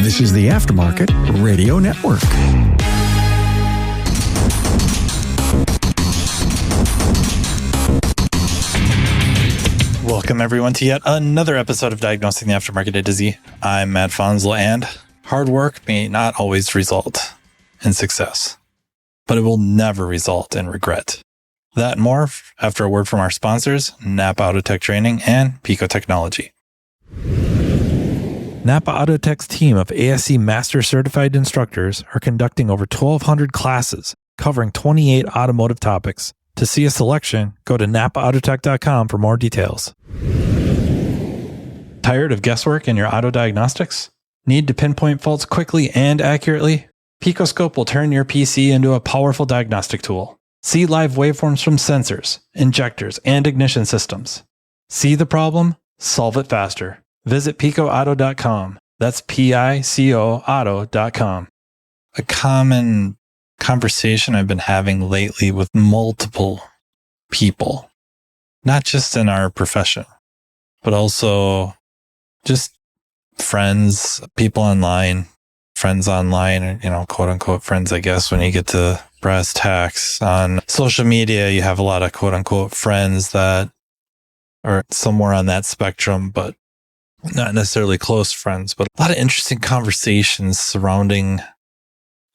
This is the Aftermarket Radio Network. Welcome, everyone, to yet another episode of Diagnosing the Aftermarket A to Z. I'm Matt Fanslow, and hard work may not always result in success, but it will never result in regret. That and more after a word from our sponsors, NAPA Autotech Training and Pico Technology. NAPA Autotech's team of ASE Master Certified instructors are conducting over 1,200 classes covering 28 automotive topics. To see a selection, go to napaautotech.com for more details. Tired of guesswork in your auto diagnostics? Need to pinpoint faults quickly and accurately? PicoScope will turn your PC into a powerful diagnostic tool. See live waveforms from sensors, injectors, and ignition systems. See the problem? Solve it faster. Visit picoauto.com. That's Pico auto.com. A common conversation I've been having lately with multiple people, not just in our profession, but also just friends, people online, friends online, quote unquote friends, I guess, when you get to brass tacks on social media, you have a lot of quote unquote friends that are somewhere on that spectrum, but not necessarily close friends, but a lot of interesting conversations surrounding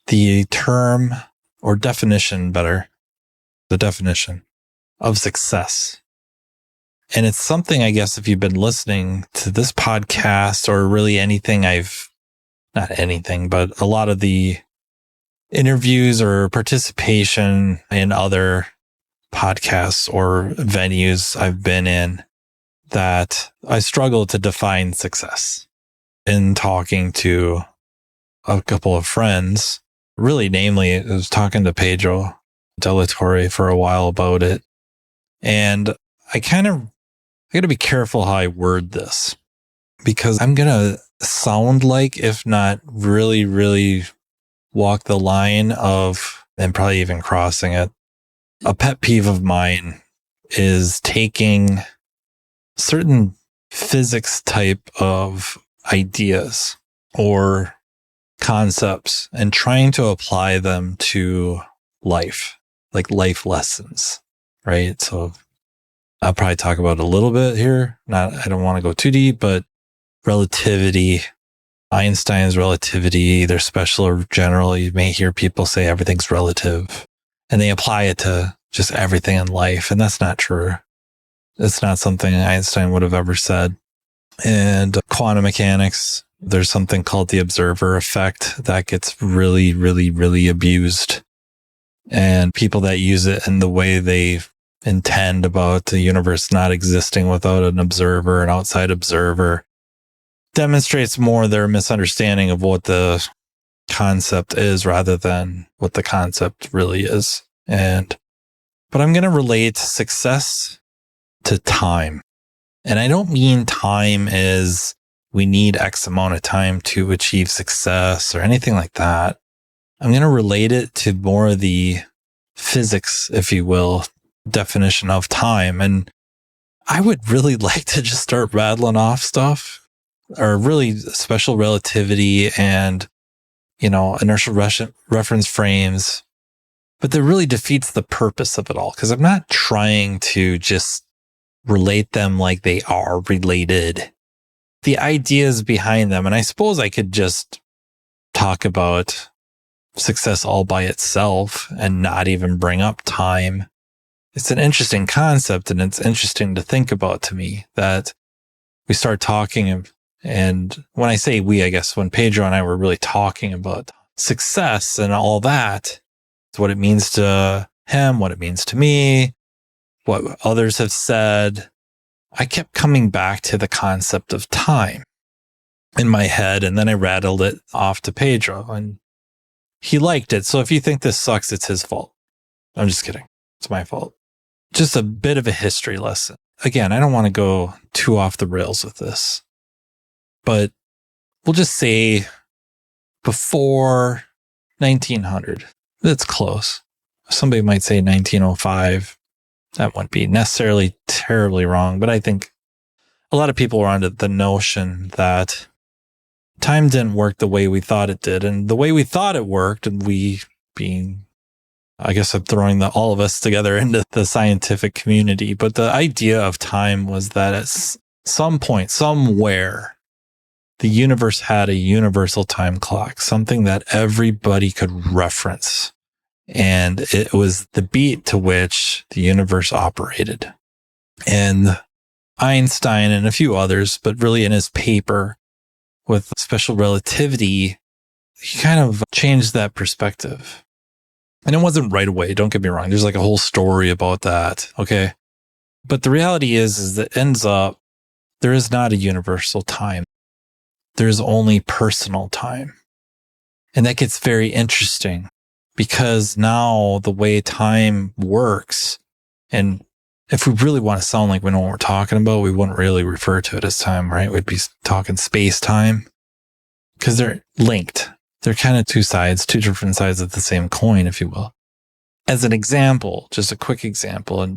the term or definition, the definition of success. And it's something, I guess, if you've been listening to this podcast or really anything not anything, but a lot of the interviews or participation in other podcasts or venues I've been in, that I struggle to define success. In talking to a couple of friends, really namely, I was talking to Pedro Delatorre for a while about it. And I got to be careful how I word this, because I'm going to sound like, if not really, really walk the line of, and probably even crossing it. A pet peeve of mine is taking certain physics type of ideas or concepts and trying to apply them to life, like life lessons, right? So I'll probably talk about it a little bit here. I don't want to go too deep, but relativity, Einstein's relativity, either special or general. You may hear people say everything's relative, and they apply it to just everything in life. And that's not true. It's not something Einstein would have ever said. And quantum mechanics, there's something called the observer effect that gets really, really, really abused. And people that use it in the way they intend about the universe not existing without an observer, an outside observer, demonstrates more their misunderstanding of what the concept is rather than what the concept really is. But I'm going to relate success to time. And I don't mean time is we need X amount of time to achieve success or anything like that. I'm going to relate it to more of the physics, if you will, definition of time. And I would really like to just start rattling off stuff, or really special relativity and, inertial reference frames. But that really defeats the purpose of it all, because I'm not trying to just relate them like they are related. The ideas behind them, and I suppose I could just talk about success all by itself and not even bring up time. It's an interesting concept, and it's interesting to think about to me that we start talking. And when I say we, I guess when Pedro and I were really talking about success and all that, what it means to him, what it means to me, what others have said, I kept coming back to the concept of time in my head. And then I rattled it off to Pedro, and he liked it. So if you think this sucks, it's his fault. I'm just kidding. It's my fault. Just a bit of a history lesson. Again, I don't want to go too off the rails with this, but we'll just say before 1900. That's close. Somebody might say 1905. That wouldn't be necessarily terribly wrong, but I think a lot of people are under the notion that time didn't work the way we thought it did. And the way we thought it worked, and we being, I guess I'm throwing all of us together into the scientific community, but the idea of time was that at some point, somewhere, the universe had a universal time clock, something that everybody could reference. And it was the beat to which the universe operated. And Einstein and a few others, but really in his paper with special relativity, he kind of changed that perspective. And it wasn't right away. Don't get me wrong. There's like a whole story about that. Okay. But the reality is that ends up, there is not a universal time. There's only personal time. And that gets very interesting because now the way time works, and if we really want to sound like we know what we're talking about, we wouldn't really refer to it as time, right? We'd be talking space time because they're linked. They're kind of two different sides of the same coin, if you will. As an example, just a quick example,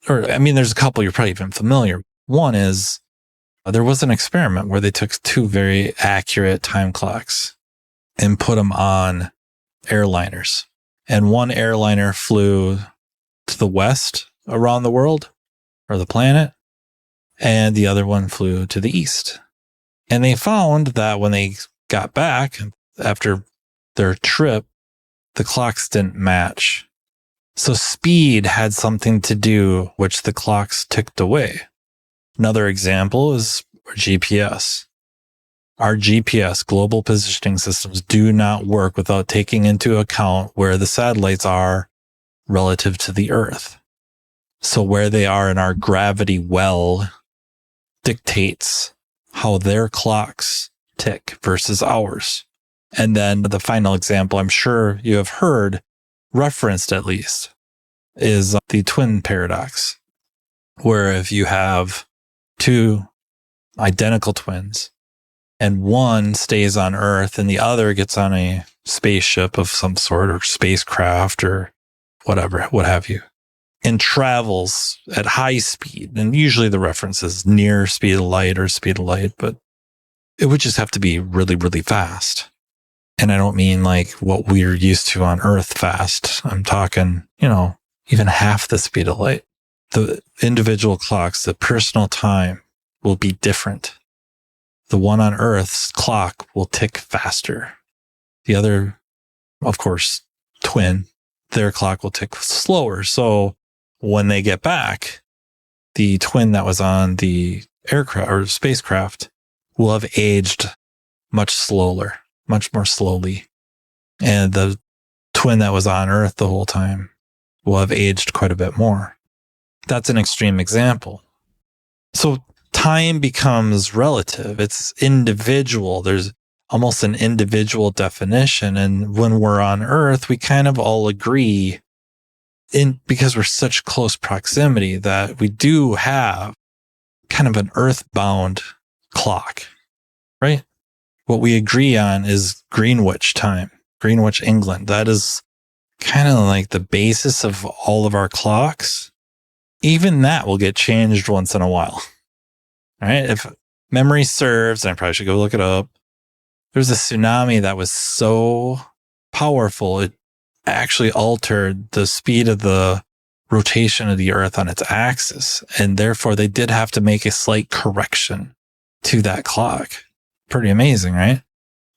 there's a couple you're probably even familiar. One is there was an experiment where they took two very accurate time clocks and put them on airliners. And one airliner flew to the west around the world or the planet, and the other one flew to the east. And they found that when they got back after their trip, the clocks didn't match. So speed had something to do, which the clocks ticked away. Another example is GPS. Our GPS, global positioning systems, do not work without taking into account where the satellites are relative to the Earth. So where they are in our gravity well dictates how their clocks tick versus ours. And then the final example, I'm sure you have heard, referenced at least, is the twin paradox, where if you have two identical twins and one stays on Earth and the other gets on a spaceship of some sort or spacecraft or whatever, what have you, and travels at high speed, and usually the reference is near speed of light or speed of light, but it would just have to be really, really fast. And I don't mean like what we're used to on Earth fast. I'm talking, even half the speed of light. The individual clocks, the personal time will be different. The one on Earth's clock will tick faster. The other, of course, twin, their clock will tick slower. So when they get back, the twin that was on the aircraft or spacecraft will have aged much slower, much more slowly. And the twin that was on Earth the whole time will have aged quite a bit more. That's an extreme example. So time becomes relative. It's individual. There's almost an individual definition. And when we're on Earth, we kind of all agree because we're such close proximity that we do have kind of an earthbound clock, right? What we agree on is Greenwich time, Greenwich, England. That is kind of like the basis of all of our clocks. Even that will get changed once in a while, right? If memory serves, and I probably should go look it up, there's a tsunami that was so powerful, it actually altered the speed of the rotation of the Earth on its axis. And therefore, they did have to make a slight correction to that clock. Pretty amazing, right?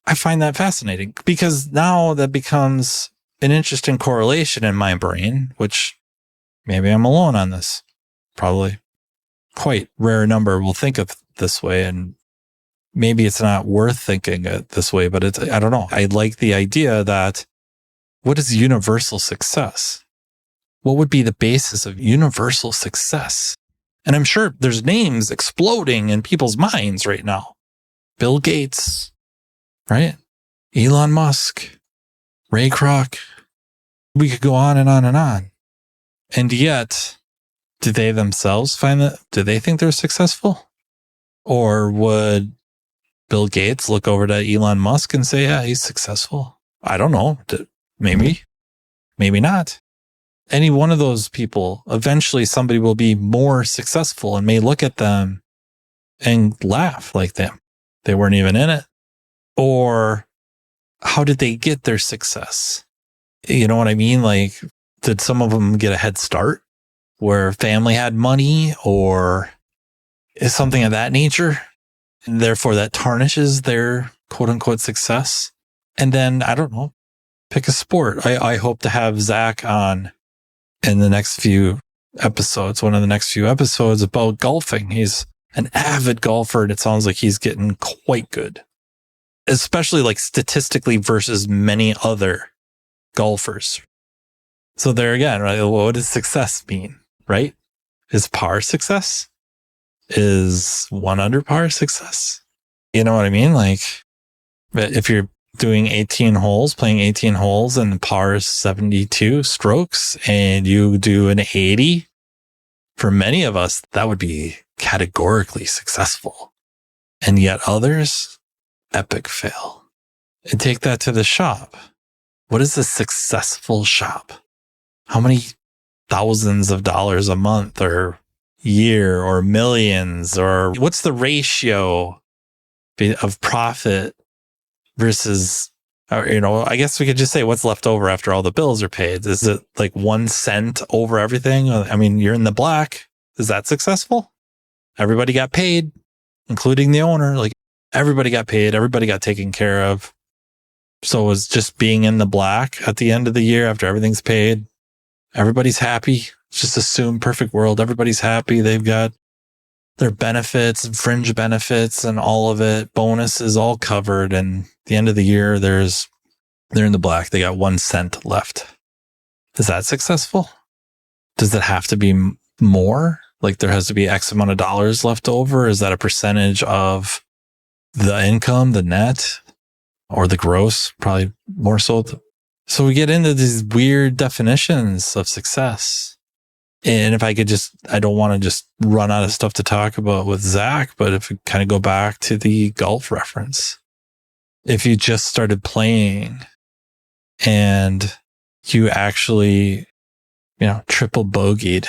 I find that fascinating because now that becomes an interesting correlation in my brain, which maybe I'm alone on this. Probably quite rare number will think of this way, and maybe it's not worth thinking it this way, but I don't know. I like the idea that what is universal success? What would be the basis of universal success? And I'm sure there's names exploding in people's minds right now. Bill Gates, right? Elon Musk, Ray Kroc. We could go on and on and on. And yet, do they themselves do they think they're successful? Or would Bill Gates look over to Elon Musk and say, yeah, he's successful? I don't know. Maybe, maybe not. Any one of those people, eventually somebody will be more successful and may look at them and laugh like them. They weren't even in it. Or how did they get their success? You know what I mean? Like, did some of them get a head start where family had money or is something of that nature? And therefore that tarnishes their quote unquote success. And then, I don't know, pick a sport. I hope to have Zach on in the next few episodes, one of the next few episodes about golfing. He's an avid golfer and it sounds like he's getting quite good, especially like statistically versus many other golfers. So there again, right? What does success mean, right? Is par success? Is 1 under par success? You know what I mean? Like, if you're doing 18 holes, playing 18 holes and par is 72 strokes and you do an 80, for many of us, that would be categorically successful. And yet others, epic fail. And take that to the shop. What is a successful shop? How many thousands of dollars a month or year or millions, or what's the ratio of profit versus, I guess we could just say what's left over after all the bills are paid. Is it like 1 cent over everything? I mean, you're in the black. Is that successful? Everybody got paid, including the owner. Like, everybody got paid. Everybody got taken care of. So was just being in the black at the end of the year after everything's paid. Everybody's happy. Just assume perfect world. Everybody's happy. They've got their benefits and fringe benefits and all of it. Bonuses all covered. And at the end of the year, they're in the black. They got 1 cent left. Is that successful? Does it have to be more? Like there has to be X amount of dollars left over? Is that a percentage of the income, the net, or the gross? Probably more so. So we get into these weird definitions of success. And if I could I don't want to just run out of stuff to talk about with Zach, but if we kind of go back to the golf reference, if you just started playing and you actually, triple bogeyed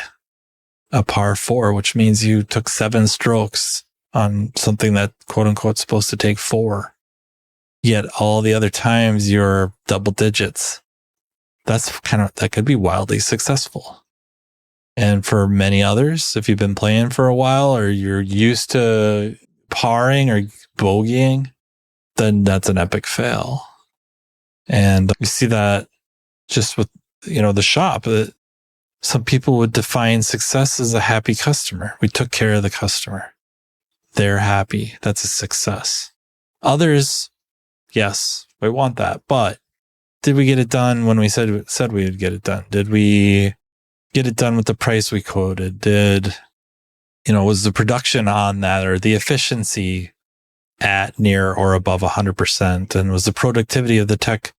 a par 4, which means you took 7 strokes on something that quote unquote supposed to take 4. Yet all the other times you're double digits. That could be wildly successful. And for many others, if you've been playing for a while or you're used to parring or bogeying, then that's an epic fail. And you see that just with, the shop, that some people would define success as a happy customer. We took care of the customer. They're happy. That's a success. Others, yes, we want that. But did we get it done when we said we would get it done? Did we get it done with the price we quoted? Was the production on that or the efficiency at near or above 100%? And was the productivity of the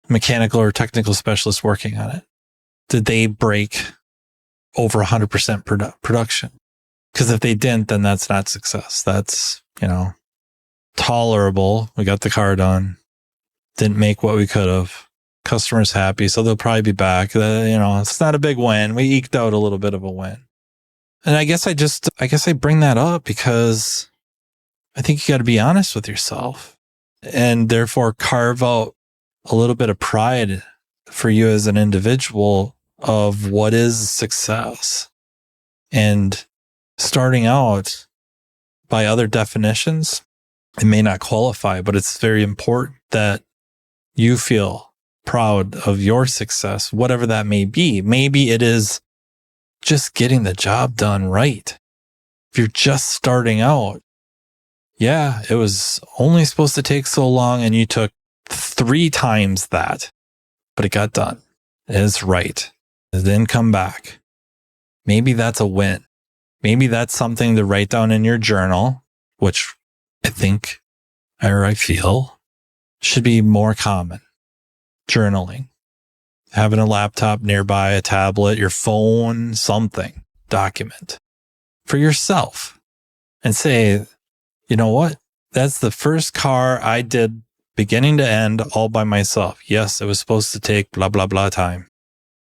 mechanical or technical specialists working on it? Did they break over 100% production? Because if they didn't, then that's not success. That's, tolerable. We got the car done. Didn't make what we could have. Customer's happy, so they'll probably be back. It's not a big win. We eked out a little bit of a win. And I guess I bring that up because I think you got to be honest with yourself and therefore carve out a little bit of pride for you as an individual of what is success. And starting out by other definitions, it may not qualify, but it's very important that you feel proud of your success, whatever that may be. Maybe it is just getting the job done right. If you're just starting out, yeah, it was only supposed to take so long and you took 3 times that, but it got done. It is right. It didn't come back. Maybe that's a win. Maybe that's something to write down in your journal, which I think, or I feel, should be more common. Journaling. Having a laptop nearby, a tablet, your phone, something. Document. For yourself. And say, you know what? That's the first car I did beginning to end all by myself. Yes, it was supposed to take blah, blah, blah time.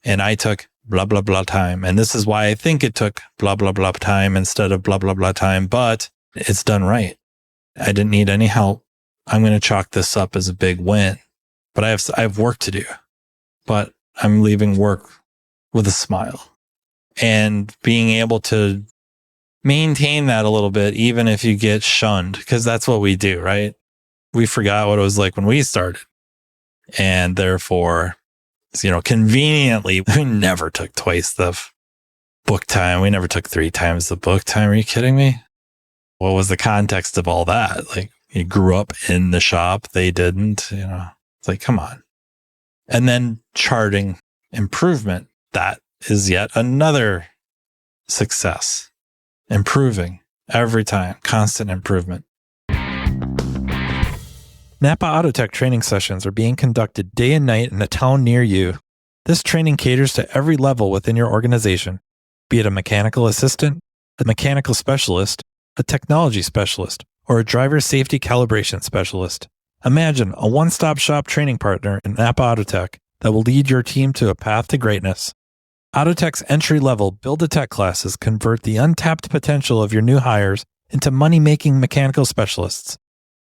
And I took blah, blah, blah time. And this is why I think it took blah, blah, blah time instead of blah, blah, blah time. But it's done right. I didn't need any help. I'm going to chalk this up as a big win, but I have work to do, but I'm leaving work with a smile and being able to maintain that a little bit, even if you get shunned, because that's what we do, right? We forgot what it was like when we started. And therefore, conveniently, we never took twice the book time. We never took 3 times the book time. Are you kidding me? What was the context of all that? Like, you grew up in the shop. They didn't, it's like, come on. And then charting improvement. That is yet another success. Improving every time, constant improvement. NAPA Autotech training sessions are being conducted day and night in a town near you. This training caters to every level within your organization, be it a mechanical assistant, a mechanical specialist, a technology specialist, or a driver safety calibration specialist. Imagine a one-stop shop training partner in NAPA Autotech that will lead your team to a path to greatness. Autotech's entry-level Build-A-Tech classes convert the untapped potential of your new hires into money-making mechanical specialists.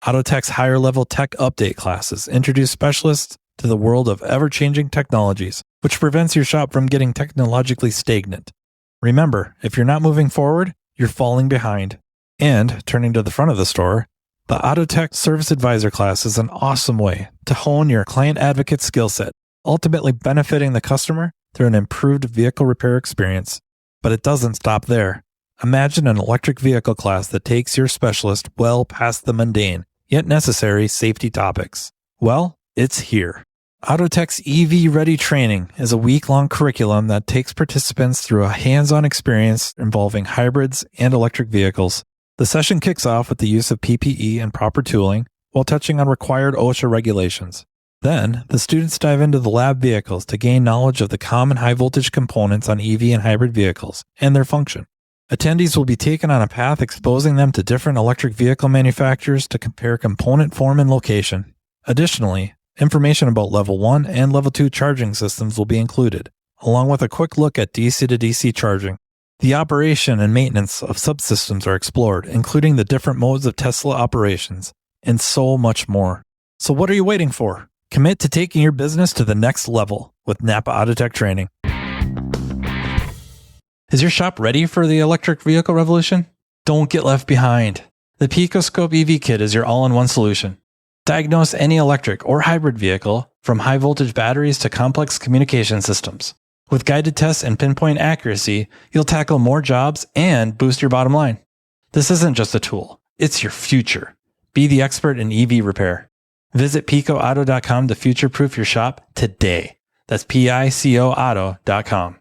Autotech's higher-level tech update classes introduce specialists to the world of ever-changing technologies, which prevents your shop from getting technologically stagnant. Remember, if you're not moving forward, you're falling behind. And, turning to the front of the store, the Autotech Service Advisor class is an awesome way to hone your client advocate skill set, ultimately benefiting the customer through an improved vehicle repair experience. But it doesn't stop there. Imagine an electric vehicle class that takes your specialist well past the mundane, yet necessary safety topics. Well, it's here. Autotech's EV Ready training is a week-long curriculum that takes participants through a hands-on experience involving hybrids and electric vehicles. The session kicks off with the use of PPE and proper tooling while touching on required OSHA regulations. Then, the students dive into the lab vehicles to gain knowledge of the common high-voltage components on EV and hybrid vehicles and their function. Attendees will be taken on a path exposing them to different electric vehicle manufacturers to compare component form and location. Additionally, information about Level 1 and Level 2 charging systems will be included, along with a quick look at DC to DC charging. The operation and maintenance of subsystems are explored, including the different modes of Tesla operations, and so much more. So what are you waiting for? Commit to taking your business to the next level with NAPA Autotech training. Is your shop ready for the electric vehicle revolution? Don't get left behind. The Pico EV Kit is your all-in-one solution. Diagnose any electric or hybrid vehicle, from high-voltage batteries to complex communication systems. With guided tests and pinpoint accuracy, you'll tackle more jobs and boost your bottom line. This isn't just a tool, it's your future. Be the expert in EV repair. Visit picoauto.com to future-proof your shop today. That's PICOauto.com.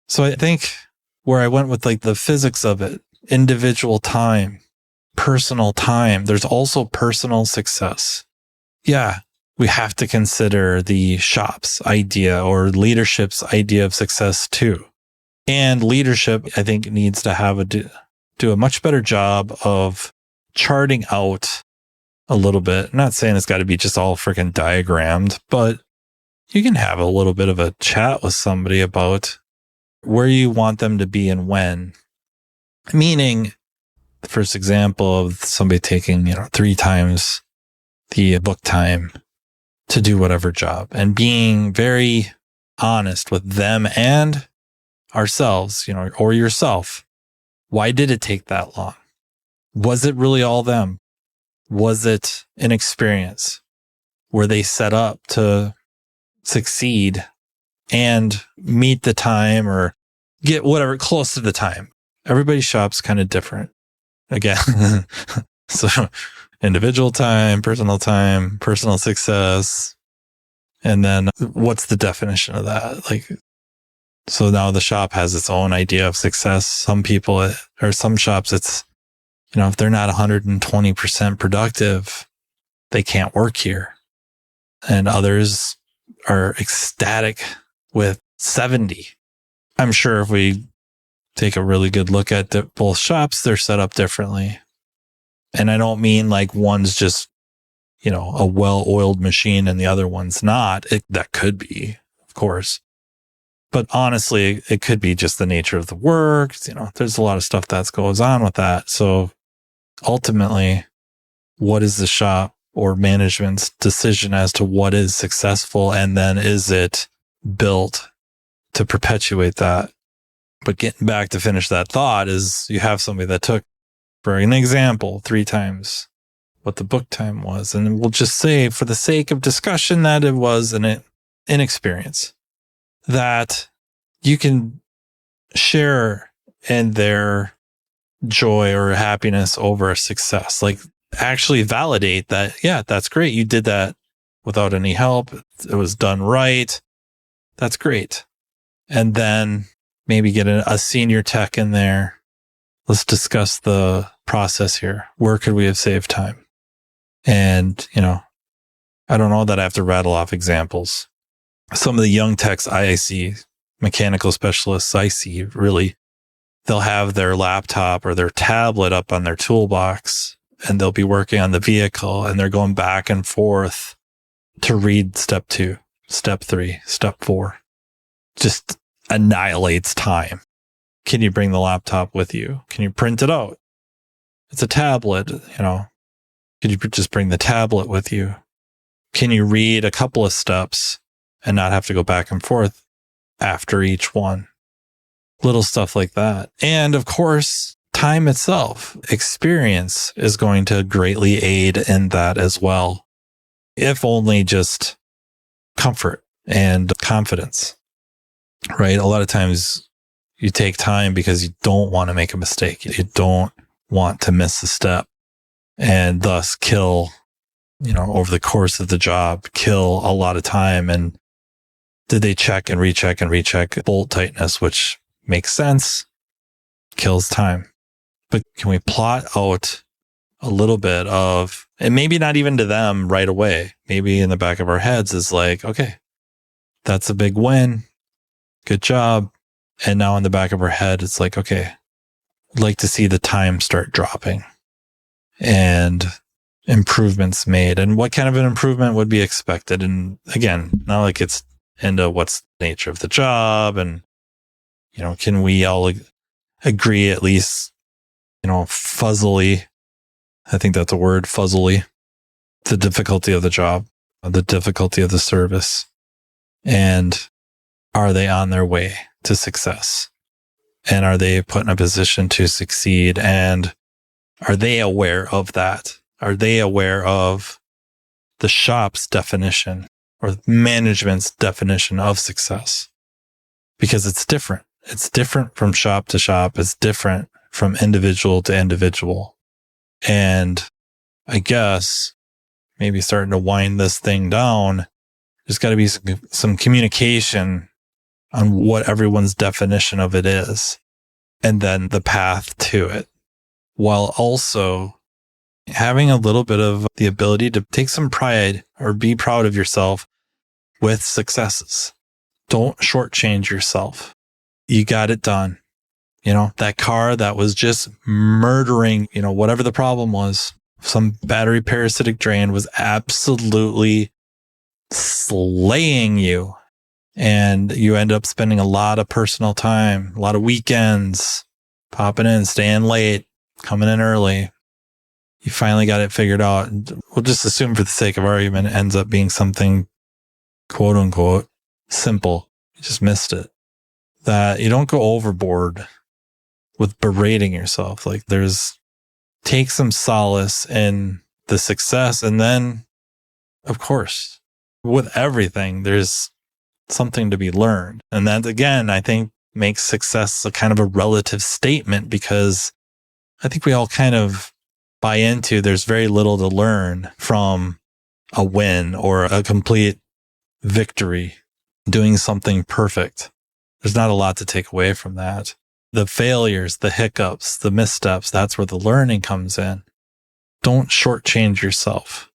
So I think where I went with the physics of it, individual time, personal time, there's also personal success. Yeah, we have to consider the shop's idea or leadership's idea of success too. And leadership, I think, needs to do a much better job of charting out a little bit. I'm not saying it's got to be just all freaking diagrammed, but you can have a little bit of a chat with somebody about where you want them to be and when. Meaning, the first example of somebody taking, 3 times the book time to do whatever job, and being very honest with them and ourselves, or yourself. Why did it take that long? Was it really all them? Was it an experience? Were they set up to succeed and meet the time or get whatever close to the time? Everybody's shop's kind of different. Again, so individual time, personal success. And then what's the definition of that? So now the shop has its own idea of success. Some people or some shops, it's, if they're not 120% productive, they can't work here. And others are ecstatic with 70. I'm sure if we take a really good look at both shops, they're set up differently. And I don't mean one's just, a well-oiled machine and the other one's not. That could be, of course. But honestly, it could be just the nature of the work. There's a lot of stuff that goes on with that. So ultimately, what is the shop or management's decision as to what is successful, and then is it built to perpetuate that. But getting back to finish that thought is you have somebody that took, for an example, 3 times what the book time was. And we'll just say, for the sake of discussion, that it was an inexperience, that you can share in their joy or happiness over a success. Like, actually validate that, yeah, that's great. You did that without any help. It was done right. That's great. And then maybe get a senior tech in there. Let's discuss the process here. Where could we have saved time? And, I don't know that I have to rattle off examples. Some of the young techs I see, mechanical specialists I see, really, they'll have their laptop or their tablet up on their toolbox, and they'll be working on the vehicle, and they're going back and forth to read step 2, step 3, step 4. Just annihilates time. Can you bring the laptop with you? Can you print it out? It's a tablet, Could you just bring the tablet with you? Can you read a couple of steps and not have to go back and forth after each one? Little stuff like that. And of course, time itself, experience is going to greatly aid in that as well. If only just comfort and confidence, right? A lot of times you take time because you don't want to make a mistake. You don't want to miss a step and thus kill, over the course of the job, kill a lot of time. And did they check and recheck bolt tightness, which makes sense, kills time. But can we plot out a little bit of, and maybe not even to them right away, maybe in the back of our heads is like, okay, that's a big win. Good job. And now in the back of our head, it's like, okay, I'd like to see the time start dropping and improvements made. And what kind of an improvement would be expected? And again, not like it's into what's the nature of the job, and can we all agree at least, fuzzily, I think that's a word, fuzzily, the difficulty of the job, the difficulty of the service, and are they on their way to success? And are they put in a position to succeed? And are they aware of that? Are they aware of the shop's definition or management's definition of success? Because it's different. It's different from shop to shop. It's different from individual to individual. And I guess maybe starting to wind this thing down, there's got to be some communication on what everyone's definition of it is, and then the path to it, while also having a little bit of the ability to take some pride or be proud of yourself with successes. Don't shortchange yourself. You got it done. That car that was just murdering, whatever the problem was, some battery parasitic drain was absolutely slaying you. And you end up spending a lot of personal time, a lot of weekends, popping in, staying late, coming in early. You finally got it figured out. We'll just assume for the sake of argument, it ends up being something quote unquote simple. You just missed it. That you don't go overboard with berating yourself. Like, take some solace in the success. And then, of course, with everything, there's something to be learned. And that, again, I think makes success a kind of a relative statement, because I think we all kind of buy into there's very little to learn from a win or a complete victory, doing something perfect. There's not a lot to take away from that. The failures, the hiccups, the missteps, that's where the learning comes in. Don't shortchange yourself.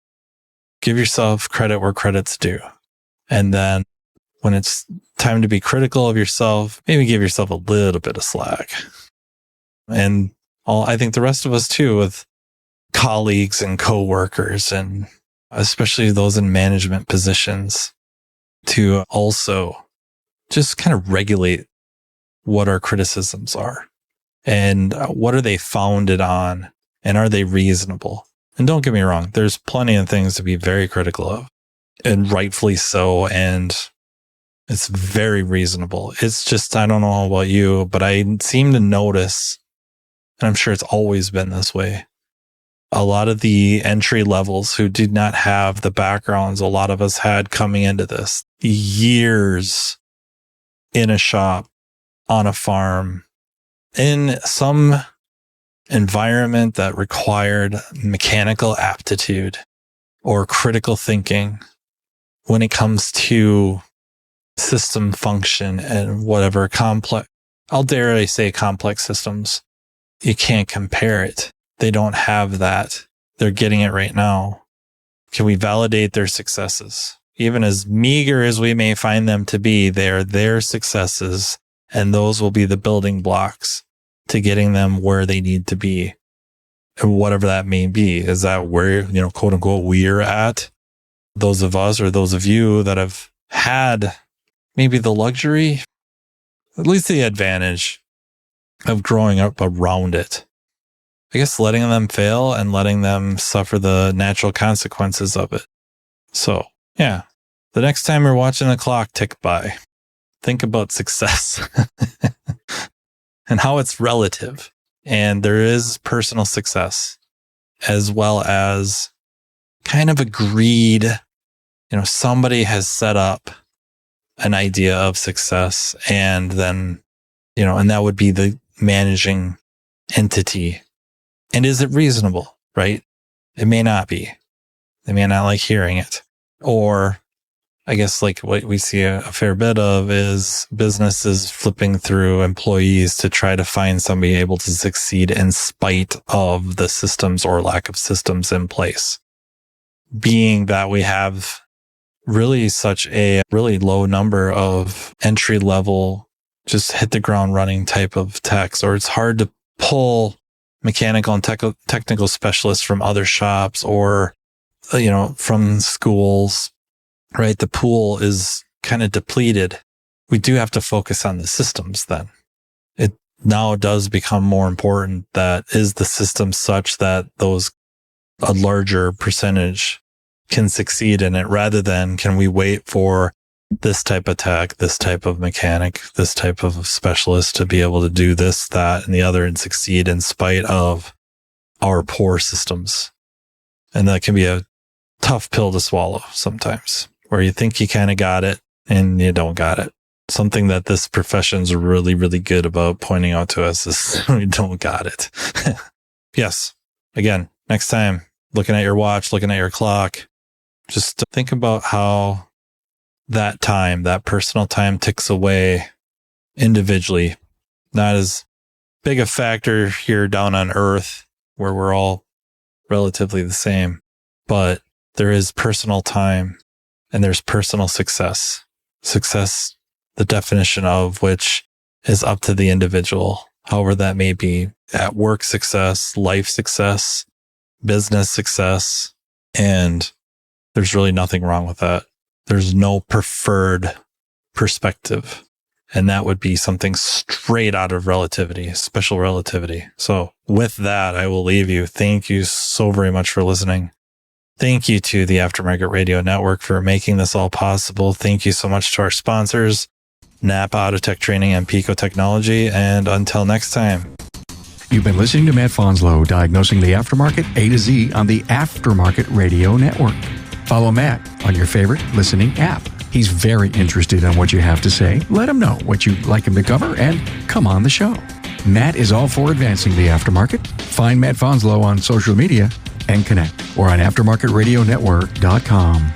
Give yourself credit where credit's due. And then when it's time to be critical of yourself, maybe give yourself a little bit of slack. And I think the rest of us too, with colleagues and coworkers, and especially those in management positions, to also just kind of regulate what our criticisms are and what are they founded on, and are they reasonable? And don't get me wrong, there's plenty of things to be very critical of, and rightfully so. And it's very reasonable. It's just, I don't know about you, but I seem to notice, and I'm sure it's always been this way, a lot of the entry levels who did not have the backgrounds a lot of us had coming into this, years in a shop, on a farm, in some environment that required mechanical aptitude or critical thinking when it comes to system function and whatever complex, I'll dare I say complex systems. You can't compare it. They don't have that. They're getting it right now. Can we validate their successes? Even as meager as we may find them to be, they are their successes, and those will be the building blocks to getting them where they need to be. And whatever that may be. Is that where, quote unquote, we're at? Those of us or those of you that have had maybe the luxury, at least the advantage of growing up around it. I guess letting them fail and letting them suffer the natural consequences of it. So, yeah, the next time you're watching the clock tick by, think about success and how it's relative. And there is personal success as well as kind of agreed, somebody has set up an idea of success, and then, and that would be the managing entity. And is it reasonable, right? It may not be. They may not like hearing it. Or I guess like what we see a fair bit of is businesses flipping through employees to try to find somebody able to succeed in spite of the systems or lack of systems in place. Being that we have really such a really low number of entry level, just hit the ground running type of techs, or it's hard to pull mechanical and technical specialists from other shops or, from schools, right? The pool is kind of depleted. We do have to focus on the systems then. It now does become more important that is the system such that a larger percentage can succeed in it, rather than can we wait for this type of tech, this type of mechanic, this type of specialist to be able to do this, that, and the other and succeed in spite of our poor systems. And that can be a tough pill to swallow sometimes, where you think you kind of got it and you don't got it. Something that this profession's really, really good about pointing out to us is we don't got it. Yes. Again, next time, looking at your watch, looking at your clock, just think about how that time, that personal time ticks away individually. Not as big a factor here down on Earth where we're all relatively the same, but there is personal time and there's personal success. Success, the definition of which is up to the individual, however that may be. At work success, life success, business success, and there's really nothing wrong with that. There's no preferred perspective. And that would be something straight out of relativity, special relativity. So with that, I will leave you. Thank you so very much for listening. Thank you to the Aftermarket Radio Network for making this all possible. Thank you so much to our sponsors, NAPA Autotech Training and Pico Technology. And until next time. You've been listening to Matt Fanslow, diagnosing the aftermarket A to Z on the Aftermarket Radio Network. Follow Matt on your favorite listening app. He's very interested in what you have to say. Let him know what you'd like him to cover and come on the show. Matt is all for advancing the aftermarket. Find Matt Fanslow on social media and connect or on aftermarketradionetwork.com.